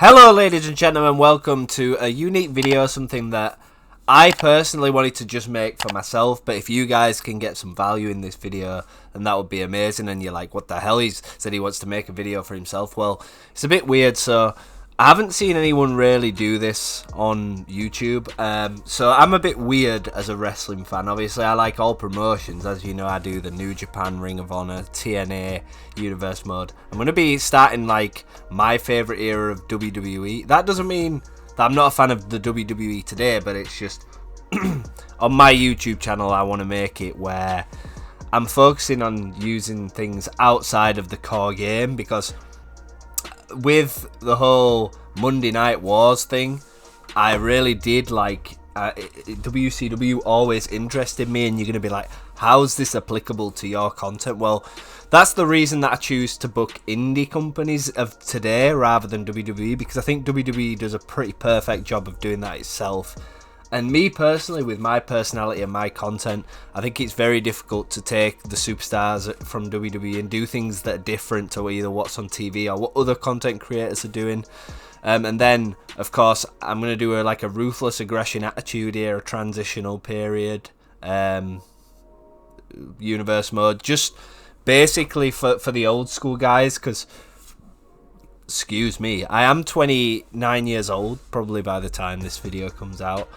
Hello ladies and gentlemen, welcome to a unique video, something that I personally wanted to just make for myself, but if you guys can get some value in this video, then that would be amazing. And you're like, what the hell, he's said he wants to make a video for himself. Well, it's a bit weird, so I haven't seen anyone really do this on YouTube, so I'm a bit weird as a wrestling fan. Obviously, I like all promotions. As you know, I do the New Japan, Ring of Honor, TNA, Universe Mode. I'm going to be starting like my favourite era of WWE. That doesn't mean that I'm not a fan of the WWE today, but it's just on my YouTube channel I want to make it where I'm focusing on using things outside of the core game, because with the whole Monday Night Wars thing, I really did like WCW always interested me, and you're going to be like, how's this applicable to your content? Well, that's the reason that I choose to book indie companies of today rather than WWE, because I think WWE does a pretty perfect job of doing that itself. And me personally, with my personality and my content, I think it's very difficult to take the superstars from WWE and do things that are different to either what's on TV or what other content creators are doing. And then, of course, I'm going to do a ruthless aggression attitude here, a transitional period, universe mode, just basically for the old school guys, because, excuse me, I am 29 years old, probably by the time this video comes out.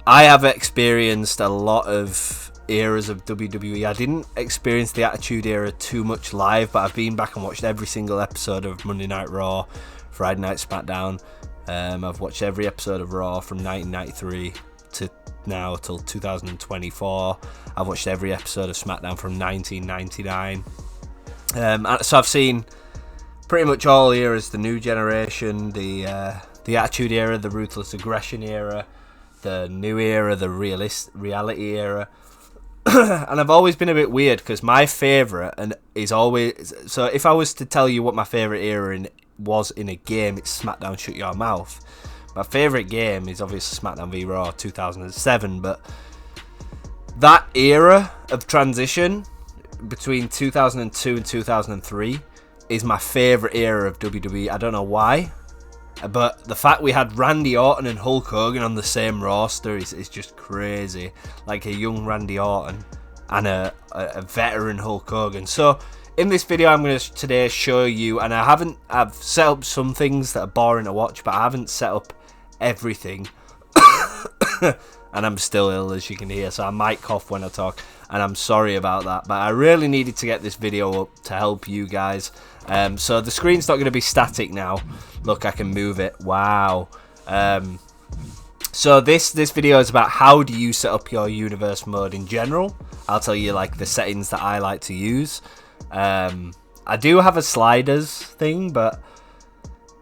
I have experienced a lot of eras of WWE. I didn't experience the Attitude Era too much live, but I've been back and watched every single episode of Monday Night Raw, Friday Night SmackDown. I've watched every episode of Raw from 1993 to now till 2024. I've watched every episode of SmackDown from 1999. So I've seen pretty much all eras: the New Generation, the Attitude Era, the Ruthless Aggression Era, the New Era, the Reality Era. And I've always been a bit weird, because my favourite is always... So if I was to tell you what my favourite era was in a game, it's SmackDown Shut Your Mouth. My favourite game is obviously SmackDown v Raw 2007, but that era of transition between 2002 and 2003 is my favourite era of WWE. I don't know why, but the fact we had Randy Orton and Hulk Hogan on the same roster is just crazy. Like a young Randy Orton and a veteran Hulk Hogan. So in this video I'm going to today show you, and I've set up some things that are boring to watch, but I haven't set up everything. And I'm still ill, as you can hear, so I might cough when I talk, and I'm sorry about that, but I really needed to get this video up to help you guys. So the screen's not going to be static now. Look, I can move it. Wow. So this video is about how do you set up your universe mode in general. I'll tell you like the settings that I like to use. I do have a sliders thing, but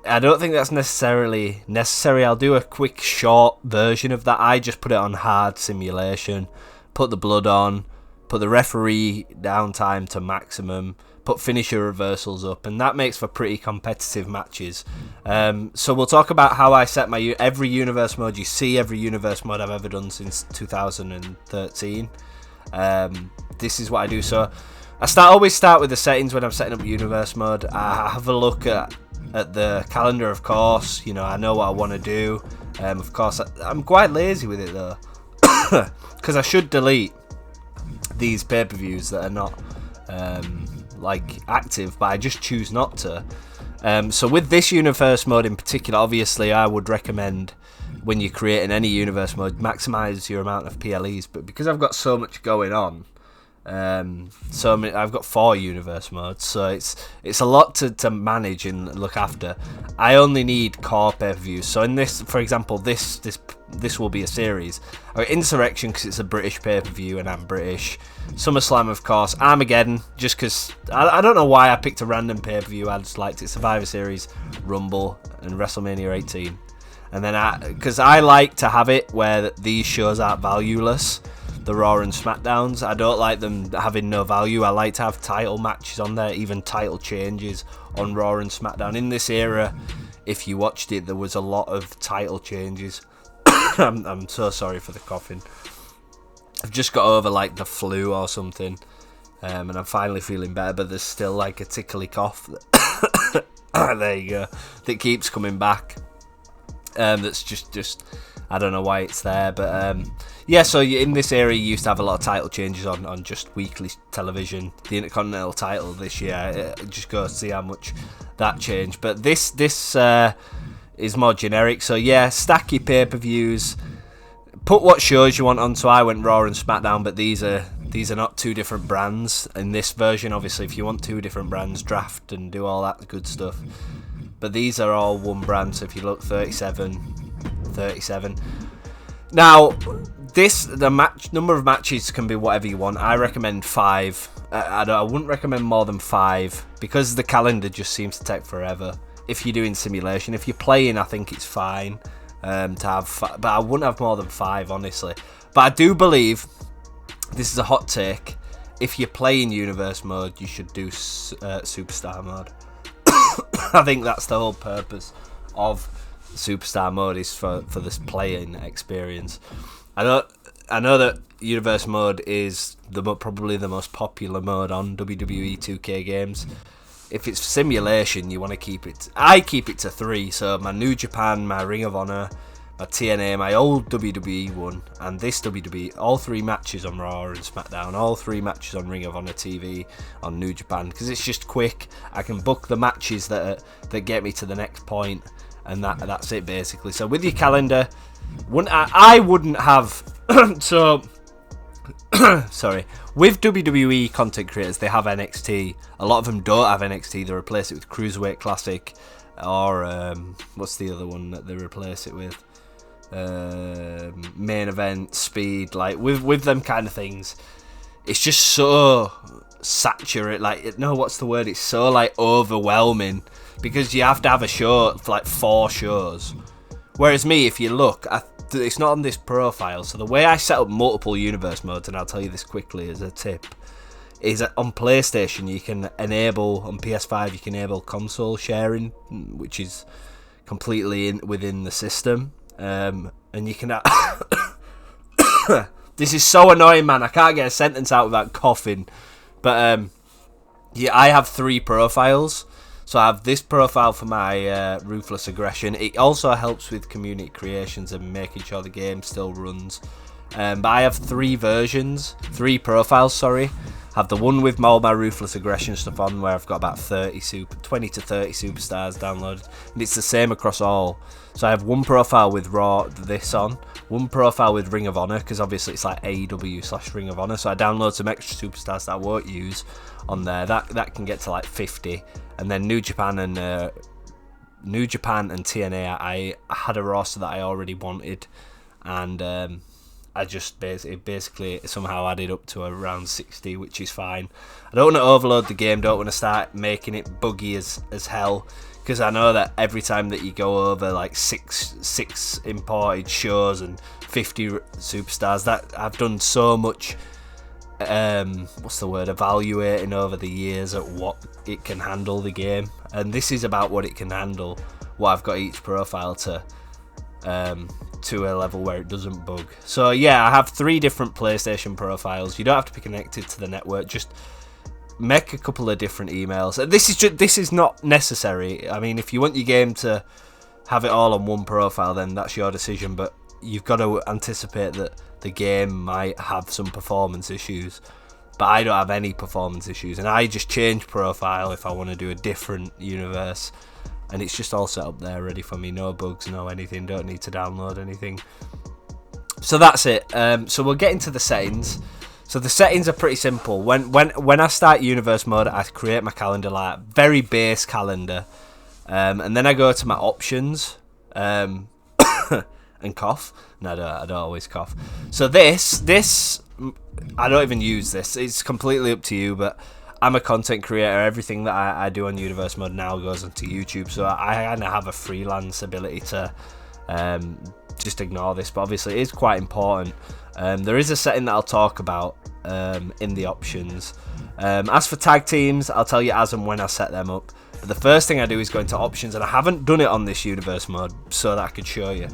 I don't think that's necessarily necessary. I'll do a quick short version of that. I just put it on hard simulation, put the blood on, put the referee downtime to maximum, put finisher reversals up, and that makes for pretty competitive matches. So we'll talk about how I set my every universe mode you see, every universe mode I've ever done since 2013. This is what I do. So I always start with the settings when I'm setting up universe mode. I have a look at the calendar, of course. You know, I know what I want to do. Of course, I'm quite lazy with it though, because I should delete these pay-per-views that are not active, but I just choose not to. So with this universe mode in particular, obviously I would recommend, when you're creating any universe mode, maximize your amount of PLEs. But because I've got so much going on, I've got 4 universe modes, so it's a lot to manage and look after. I only need core pay-per-views. So in this, for example, this will be a series. Insurrection, because it's a British pay-per-view and I'm British. SummerSlam, of course. Armageddon, just because I don't know why I picked a random pay-per-view. I just liked it. Survivor Series, Rumble, and WrestleMania 18. And then because I like to have it where these shows are valueless, the Raw and SmackDowns. I don't like them having no value. I like to have title matches on there, even title changes on Raw and SmackDown. In this era, if you watched it, there was a lot of title changes. I'm so sorry for the coughing. I've just got over like the flu or something, and I'm finally feeling better, but there's still like a tickly cough. There you go. That keeps coming back. That's just I don't know why it's there, but yeah. So in this area, you used to have a lot of title changes on just weekly television. The Intercontinental title this year, just go see how much that changed. But this is more generic. So yeah, stack your pay-per-views. Put what shows you want on. So I went Raw and SmackDown, but these are not two different brands in this version. Obviously, if you want two different brands, draft and do all that good stuff. But these are all one brand. So if you look, 37. Now, the number of matches can be whatever you want. I recommend 5. I wouldn't recommend more than 5 because the calendar just seems to take forever. If you're doing simulation, if you're playing, I think it's fine to have. But I wouldn't have more than 5, honestly. But I do believe, this is a hot take, if you're playing Universe Mode, you should do Superstar Mode. I think that's the whole purpose of Superstar Mode, is for this playing experience. I know that Universe Mode is probably the most popular mode on WWE 2K games. If it's simulation, you want to keep it. I keep it to 3. So my New Japan, my Ring of Honor, my TNA, my old WWE one, and this WWE, all 3 matches on Raw and SmackDown, all 3 matches on Ring of Honor TV on New Japan, because it's just quick. I can book the matches that get me to the next point, and that's it basically. So with your calendar, I wouldn't have so sorry. With WWE content creators, they have NXT. A lot of them don't have NXT. They replace it with Cruiserweight Classic, or what's the other one that they replace it with? Main Event, Speed. Like with them kind of things, it's just so saturated. Like, no, what's the word? It's so like overwhelming because you have to have a show for like 4 shows. Whereas me, if you look, it's not on this profile. So the way I set up multiple universe modes, and I'll tell you this quickly as a tip, is that on PlayStation you can enable, on PS5 you can enable console sharing, which is completely within the system, and you can this is so annoying, man, I can't get a sentence out without coughing. But yeah, I have 3 profiles. So I have this profile for my Ruthless Aggression. It also helps with community creations and making sure the game still runs. But I have 3 profiles, sorry. I have the one with all my Ruthless Aggression stuff on, where I've got about 20 to 30 superstars downloaded. And it's the same across all. So I have one profile with Raw, this on. One profile with Ring of Honor, because obviously it's like AEW/Ring of Honor. So I download some extra superstars that I won't use on there. That can get to like 50. And then New Japan and TNA, I had a roster that I already wanted, and I just basically somehow added up to around 60, which is fine. I don't want to overload the game, don't want to start making it buggy as hell, because I know that every time that you go over like six imported shows and 50 superstars, that I've done so much evaluating over the years at what it can handle, the game, and this is about what it can handle, what I've got each profile to a level where it doesn't bug. So yeah, I have 3 different PlayStation profiles. You don't have to be connected to the network, just make a couple of different emails. This is not necessary. I mean, if you want your game to have it all on one profile, then that's your decision, but you've got to anticipate that the game might have some performance issues, but I don't have any performance issues, and I just change profile if I want to do a different universe, and it's just all set up there ready for me. No bugs, no anything, don't need to download anything. So that's it. So we'll get into the settings. So the settings are pretty simple. When I start universe mode, I create my calendar, like very base calendar, and then I go to my options, and cough. No, I don't always cough. So this I don't even use this. It's completely up to you, but I'm a content creator. Everything that I do on Universe Mode now goes onto YouTube, so I kind of have a freelance ability to just ignore this, but obviously it is quite important. There is a setting that I'll talk about in the options. As for tag teams, I'll tell you as and when I set them up. But the first thing I do is go into options, and I haven't done it on this Universe Mode so that I could show you.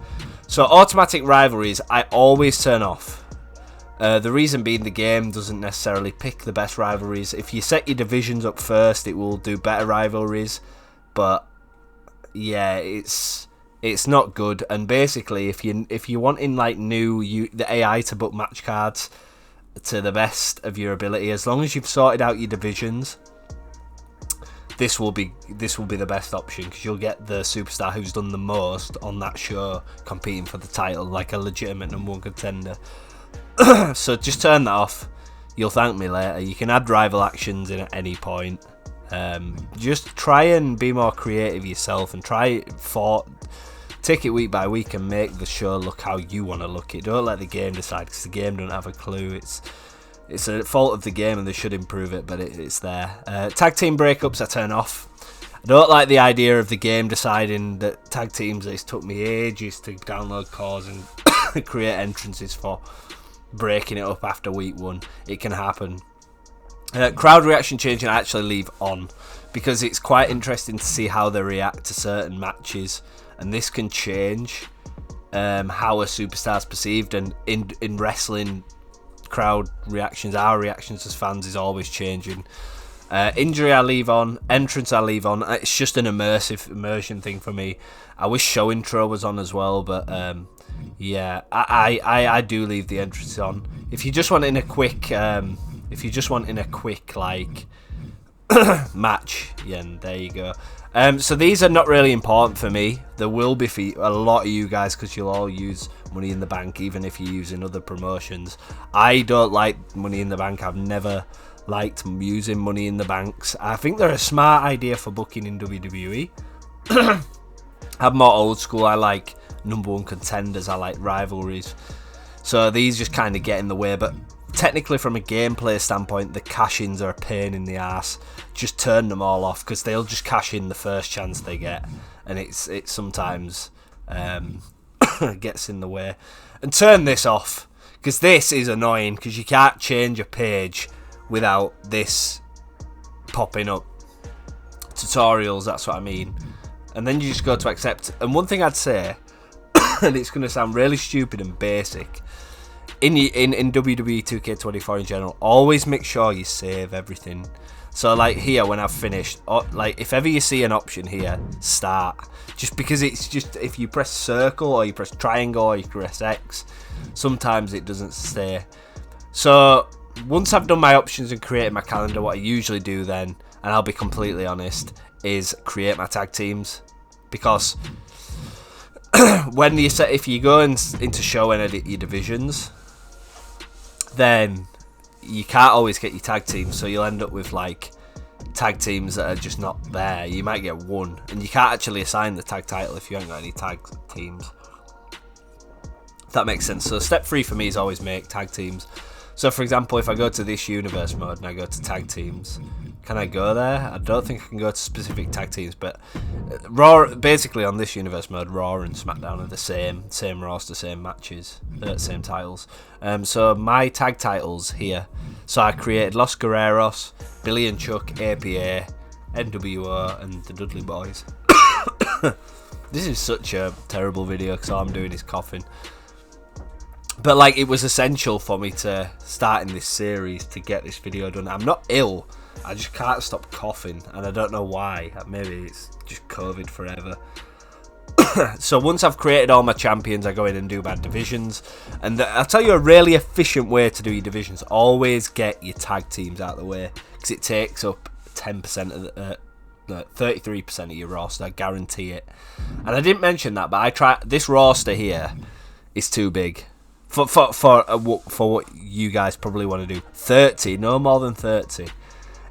So automatic rivalries, I always turn off. The reason being, the game doesn't necessarily pick the best rivalries. If you set your divisions up first, it will do better rivalries, but yeah, it's not good. And basically, if you're wanting like the AI to book match cards to the best of your ability, as long as you've sorted out your divisions, this will be the best option, because you'll get the superstar who's done the most on that show competing for the title, like a legitimate #1 contender. So just turn that off. You'll thank me later. You can add rival actions in at any point. Just try and be more creative yourself, and take it week by week and make the show look how you want to look it. Don't let the game decide, because the game don't have a clue. It's a fault of the game, and they should improve it, but it's there. Tag team breakups I turn off. I don't like the idea of the game deciding that tag teams, it took me ages to download cores and create entrances for breaking it up after week 1. It can happen. Crowd reaction changing I actually leave on, because it's quite interesting to see how they react to certain matches, and this can change how a superstar's perceived. And in wrestling, crowd reactions, our reactions as fans, is always changing. Injury I leave on, entrance I leave on. It's just an immersion thing for me. I wish show intro was on as well, but yeah, I do leave the entrance on. If you just want in a quick like match, yeah, and there you go. So these are not really important for me. There will be for a lot of you guys, because you'll all use Money in the Bank, even if you're using other promotions. I don't like Money in the Bank. I've never liked using Money in the Banks. I think they're a smart idea for booking in WWE. I'm more old school. I like #1 contenders. I like rivalries. So these just kind of get in the way, but technically from a gameplay standpoint, the cash-ins are a pain in the ass. Just turn them all off, because they'll just cash in the first chance they get, and it sometimes gets in the way. And turn this off, because this is annoying, because you can't change a page without this popping up. Tutorials, that's what I mean. And then you just go to accept. And one thing I'd say, and it's going to sound really stupid and basic, in WWE 2K24 in general, always make sure you save everything. So like here, when I've finished, like if ever you see an option here, start. Just because it's just, if you press circle or you press triangle or you press X, sometimes it doesn't stay. So once I've done my options and created my calendar, what I usually do then, and I'll be completely honest, is create my tag teams. Because when you set, if you go into show and edit your divisions, then you can't always get your tag teams, so you'll end up with like tag teams that are just not there. You might get one, and you can't actually assign the tag title if you haven't got any tag teams. If that makes sense. So step 3 for me is always make tag teams. So for example, if I go to this universe mode and I go to tag teams, can I go there? I don't think I can go to specific tag teams, but Raw, basically on this universe mode, Raw and SmackDown are the same roster, same matches, same titles. So my tag titles here. So I created Los Guerreros, Billy and Chuck, APA, NWO, and the Dudley Boys. This is such a terrible video because all I'm doing is coughing. But like, it was essential for me to start in this series to get this video done. I'm not ill, I just can't stop coughing, and I don't know why. Maybe it's just COVID forever. So once I've created all my champions, I go in and do my divisions. And I'll tell you a really efficient way to do your divisions. Always get your tag teams out of the way, because it takes up 10% of the 33% of your roster. I guarantee it. And I didn't mention that, but this roster here is too big for what you guys probably want to do. 30, no more than 30.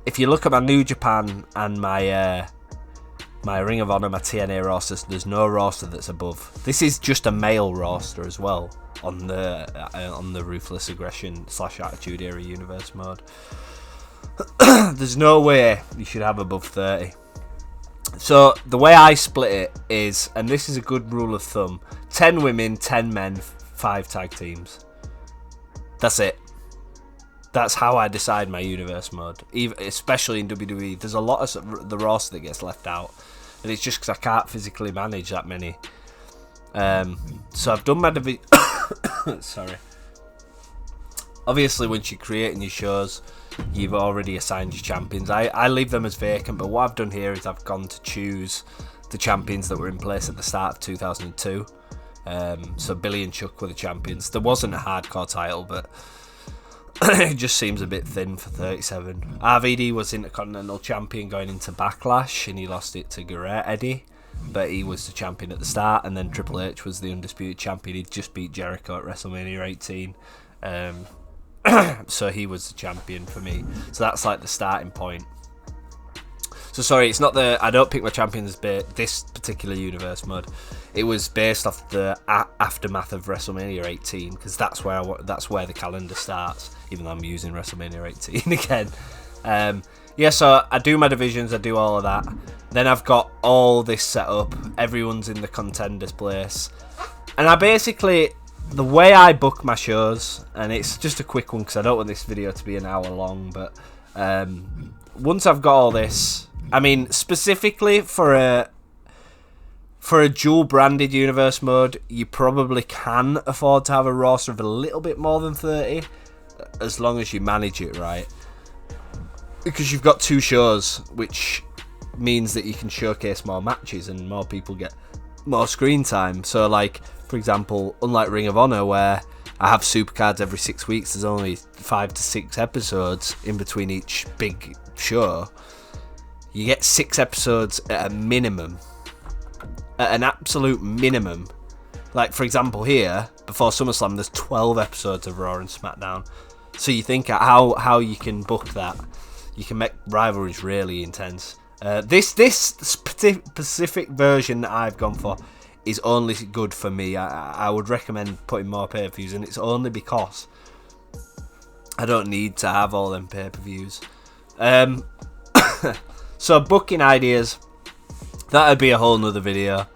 If you look at my New Japan and my my Ring of Honor, my TNA rosters, there's no roster that's above. This is just a male roster as well on the Ruthless Aggression / Attitude Era Universe mode. There's no way you should have above 30. So the way I split it is, and this is a good rule of thumb, 10 women, 10 men, 5 tag teams. That's it. That's how I decide my universe mode. Especially in WWE, there's a lot of the roster that gets left out, and it's just because I can't physically manage that many. So I've done my division. Sorry. Obviously, once you're creating your shows, you've already assigned your champions. I leave them as vacant, but what I've done here is I've gone to choose the champions that were in place at the start of 2002. So Billy and Chuck were the champions. There wasn't a hardcore title, but it just seems a bit thin for 37. RVD was Intercontinental Champion going into Backlash, and he lost it to Eddie, but he was the champion at the start. And then Triple H was the Undisputed Champion. He'd just beat Jericho at WrestleMania 18. So he was the champion for me. So that's like the starting point. So sorry, it's not I don't pick my champions this particular universe mode. It was based off the aftermath of WrestleMania 18, because that's where the calendar starts. Even though I'm using WrestleMania 18 again. Yeah, so I do my divisions, I do all of that. Then I've got all this set up. Everyone's in the contenders place, and I basically, the way I book my shows, and it's just a quick one because I don't want this video to be an hour long, but once I've got all this, I mean, specifically for a dual branded universe mode, you probably can afford to have a roster of a little bit more than 30, as long as you manage it right, because you've got 2 shows, which means that you can showcase more matches and more people get more screen time. So like, for example, unlike Ring of Honor, where I have supercards every 6 weeks, there's only 5 to 6 episodes in between each big show. You get 6 episodes at a minimum, at an absolute minimum. Like, for example, here before SummerSlam, there's 12 episodes of Raw and SmackDown. So you think how you can book that. You can make Rivalries really intense. This specific version that I've gone for is only good for me. I would recommend putting more pay-per-views, and it's only because I don't need to have all them pay-per-views. So booking ideas, that would be a whole nother video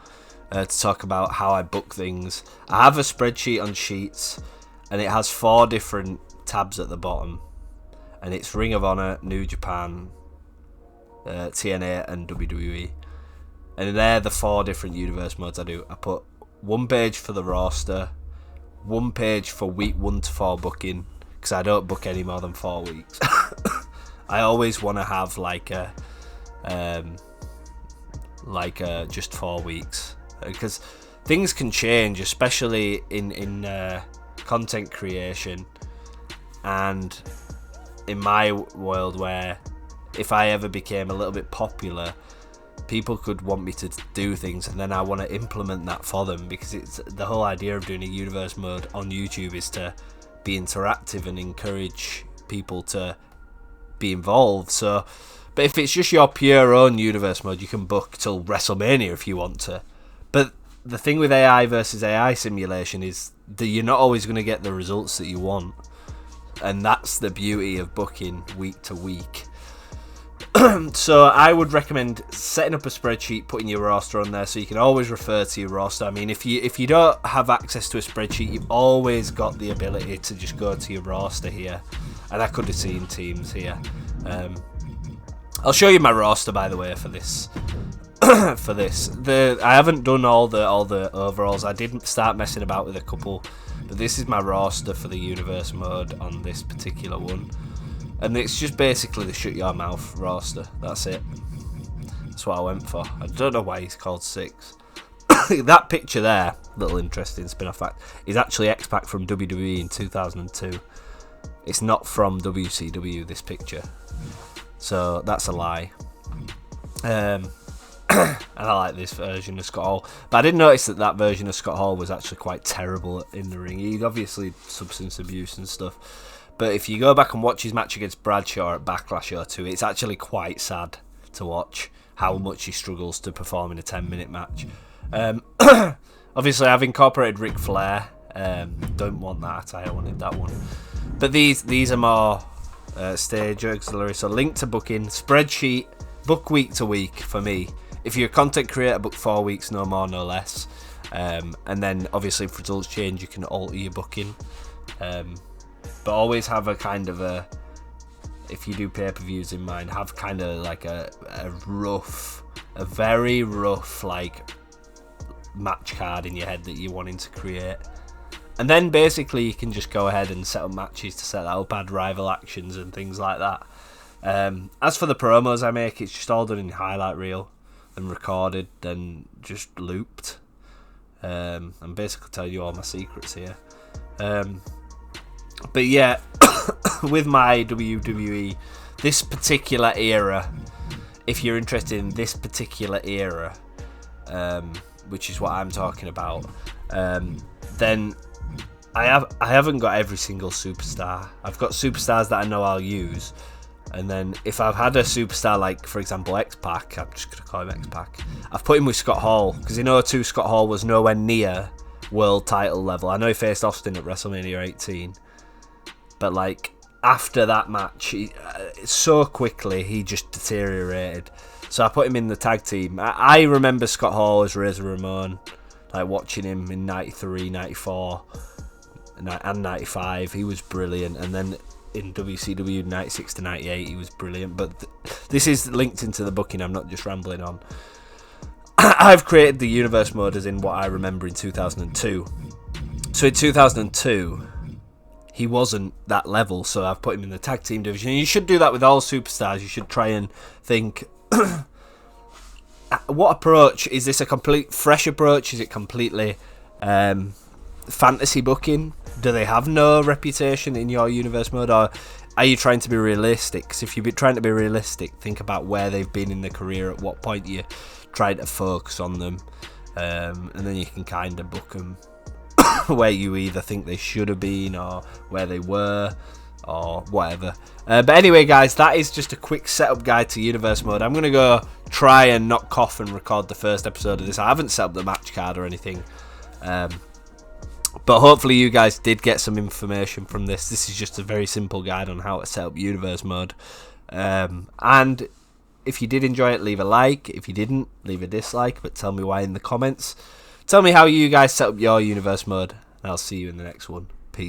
to talk about how I book things. I have a spreadsheet on Sheets, and it has 4 different tabs at the bottom, and it's Ring of Honor, New Japan, TNA and WWE, and they're the 4 different universe modes I do. I put 1 page for the roster, 1 page for week 1 to 4 booking, because I don't book any more than 4 weeks. I always want to have like a just 4 weeks, because things can change, especially in content creation, and in my world, where if I ever became a little bit popular, people could want me to do things, and then I want to implement that for them, because it's the whole idea of doing a universe mode on YouTube is to be interactive and encourage people to be involved. So, but if it's just your pure own universe mode, you can book till WrestleMania if you want to. But the thing with AI versus AI simulation is that you're not always going to get the results that you want, and that's the beauty of booking week to week. So I would recommend setting up a spreadsheet, putting your roster on there, so you can always refer to your roster. I mean, if you don't have access to a spreadsheet, you've always got the ability to just go to your roster here, and I could have seen teams here. I'll show you my roster, by the way, for this. For this, I haven't done all the overalls. I didn't start messing about with a couple, but this is my roster for the universe mode on this particular one. And it's just basically the shut your mouth roster. That's it. That's what I went for. I don't know why he's called 6. That picture there, little interesting spin-off fact, is actually X-Pac from WWE in 2002. It's not from WCW, this picture. So that's a lie. And I like this version of Scott Hall. But I did notice that version of Scott Hall was actually quite terrible in the ring. He'd obviously substance abuse and stuff. But if you go back and watch his match against Bradshaw at Backlash 02, it's actually quite sad to watch how much he struggles to perform in a 10-minute match. Obviously, I've incorporated Ric Flair. Don't want that. I wanted that one. But these are more stage auxiliary. So link to booking, spreadsheet, book week to week for me. If you're a content creator, book 4 weeks, no more, no less. And then obviously if results change, you can alter your booking. But always have a kind of a, if you do pay-per-views in mind, have kind of like a very rough like match card in your head that you're wanting to create. And then basically you can just go ahead and set up matches to set that up, add rival actions and things like that. As for the promos I make, it's just all done in highlight reel. and recorded, then just looped. I'm basically telling you all my secrets here. But yeah, with my WWE, this particular era, if you're interested in this particular era, which is what I'm talking about, then I haven't got every single superstar. I've got superstars that I know I'll use, and then if I've had a superstar like, for example, X-Pac, I'm just going to call him X-Pac, I've put him with Scott Hall, because in 02 Scott Hall was nowhere near world title level. I know he faced Austin at WrestleMania 18, but like after that match, so quickly he just deteriorated. So I put him in the tag team. I remember Scott Hall as Razor Ramon, like watching him in 93, 94 and 95. He was brilliant. And then in WCW 96 to 98 he was brilliant. But this is linked into the booking, I'm not just rambling on. I've created the Universe Mode as in what I remember in 2002. So in 2002 he wasn't that level, so I've put him in the tag team division. And you should do that with all superstars. You should try and think, what approach? Is this a complete fresh approach? Is it completely fantasy booking? Do they have no reputation in your Universe Mode, or are you trying to be realistic? Because if you're trying to be realistic, think about where they've been in their career, at what point you're trying to focus on them, and then you can kind of book them where you either think they should have been or where they were or whatever. But anyway, guys, that is just a quick setup guide to Universe Mode. I'm going to go try and not cough and record the first episode of this. I haven't set up the match card or anything. But hopefully you guys did get some information from this. This is just a very simple guide on how to set up Universe Mode. And if you did enjoy it, leave a like. If you didn't, leave a dislike, but tell me why in the comments. Tell me how you guys set up your Universe Mode, and I'll see you in the next one.